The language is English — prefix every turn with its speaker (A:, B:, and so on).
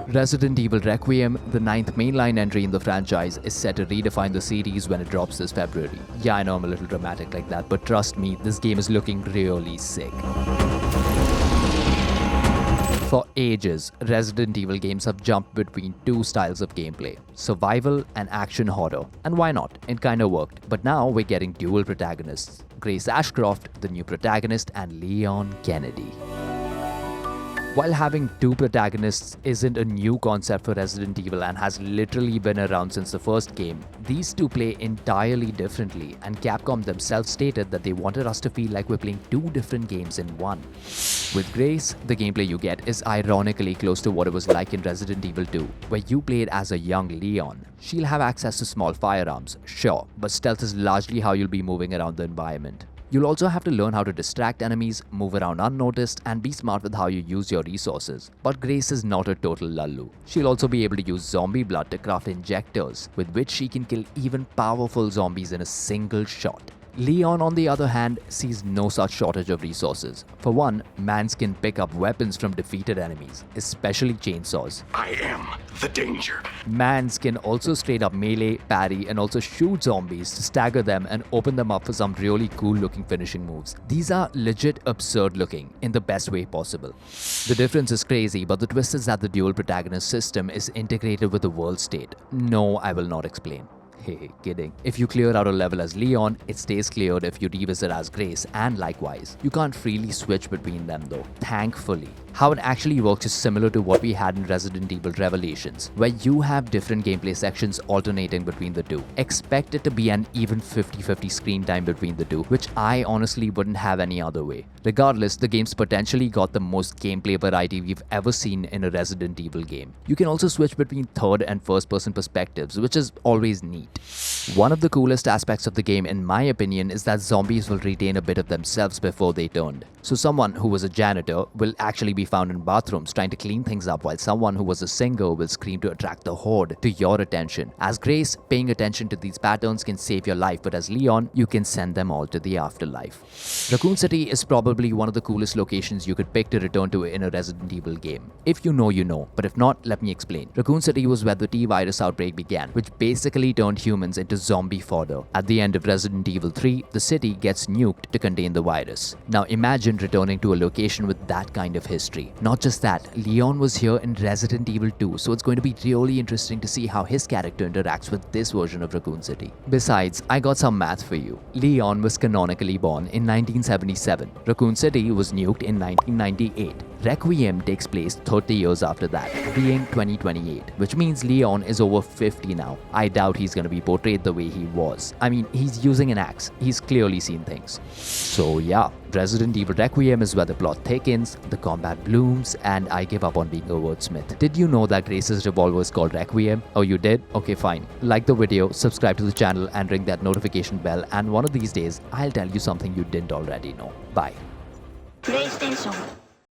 A: Resident Evil Requiem, the 9th mainline entry in the franchise, is set to redefine the series when it drops this February. Yeah, I know I'm a little dramatic like that, but trust me, this game is looking really sick. For ages, Resident Evil games have jumped between two styles of gameplay, survival and action horror. And why not? It kinda worked. But now we're getting dual protagonists. Grace Ashcroft, the new protagonist, and Leon Kennedy. While having two protagonists isn't a new concept for Resident Evil and has literally been around since the first game, these two play entirely differently, and Capcom themselves stated that they wanted us to feel like we're playing two different games in one. With Grace, the gameplay you get is ironically close to what it was like in Resident Evil 2, where you played as a young Leon. She'll have access to small firearms, sure, but stealth is largely how you'll be moving around the environment. You'll also have to learn how to distract enemies, move around unnoticed, and be smart with how you use your resources. But Grace is not a total lullu. She'll also be able to use zombie blood to craft injectors, with which she can kill even powerful zombies in a single shot. Leon, on the other hand, sees no such shortage of resources. For one, mans can pick up weapons from defeated enemies, especially chainsaws.
B: I am the danger.
A: Mans can also straight up melee, parry, and also shoot zombies to stagger them and open them up for some really cool looking finishing moves. These are legit absurd looking, in the best way possible. The difference is crazy, but the twist is that the dual protagonist system is integrated with the world state. No, I will not explain. Hey, kidding. If you clear out a level as Leon, it stays cleared if you revisit as Grace, and likewise. You can't freely switch between them though, thankfully. How it actually works is similar to what we had in Resident Evil Revelations, where you have different gameplay sections alternating between the two. Expect it to be an even 50-50 screen time between the two, which I honestly wouldn't have any other way. Regardless, the game's potentially got the most gameplay variety we've ever seen in a Resident Evil game. You can also switch between third and first person perspectives, which is always neat. One of the coolest aspects of the game, in my opinion, is that zombies will retain a bit of themselves before they turned. So someone who was a janitor will actually be found in bathrooms trying to clean things up, while someone who was a singer will scream to attract the horde to your attention. As Grace, paying attention to these patterns can save your life, but as Leon, you can send them all to the afterlife. Raccoon City is probably one of the coolest locations you could pick to return to in a Resident Evil game. If you know, you know, but if not, let me explain. Raccoon City was where the T-virus outbreak began, which basically turned humans into zombie fodder. At the end of Resident Evil 3, the city gets nuked to contain the virus. Now imagine returning to a location with that kind of history. Not just that, Leon was here in Resident Evil 2, so it's going to be really interesting to see how his character interacts with this version of Raccoon City. Besides, I got some math for you. Leon was canonically born in 1977. Raccoon City was nuked in 1998. Requiem takes place 30 years after that, being 2028, which means Leon is over 50 now. I doubt he's gonna be portrayed the way he was. I mean, he's using an axe. He's clearly seen things. So yeah, Resident Evil Requiem is where the plot thickens, the combat blooms, and I give up on being a wordsmith. Did you know that Grace's revolver is called Requiem? Oh, you did? Okay, fine. Like the video, subscribe to the channel, and ring that notification bell, and one of these days, I'll tell you something you didn't already know. Bye.
C: PlayStation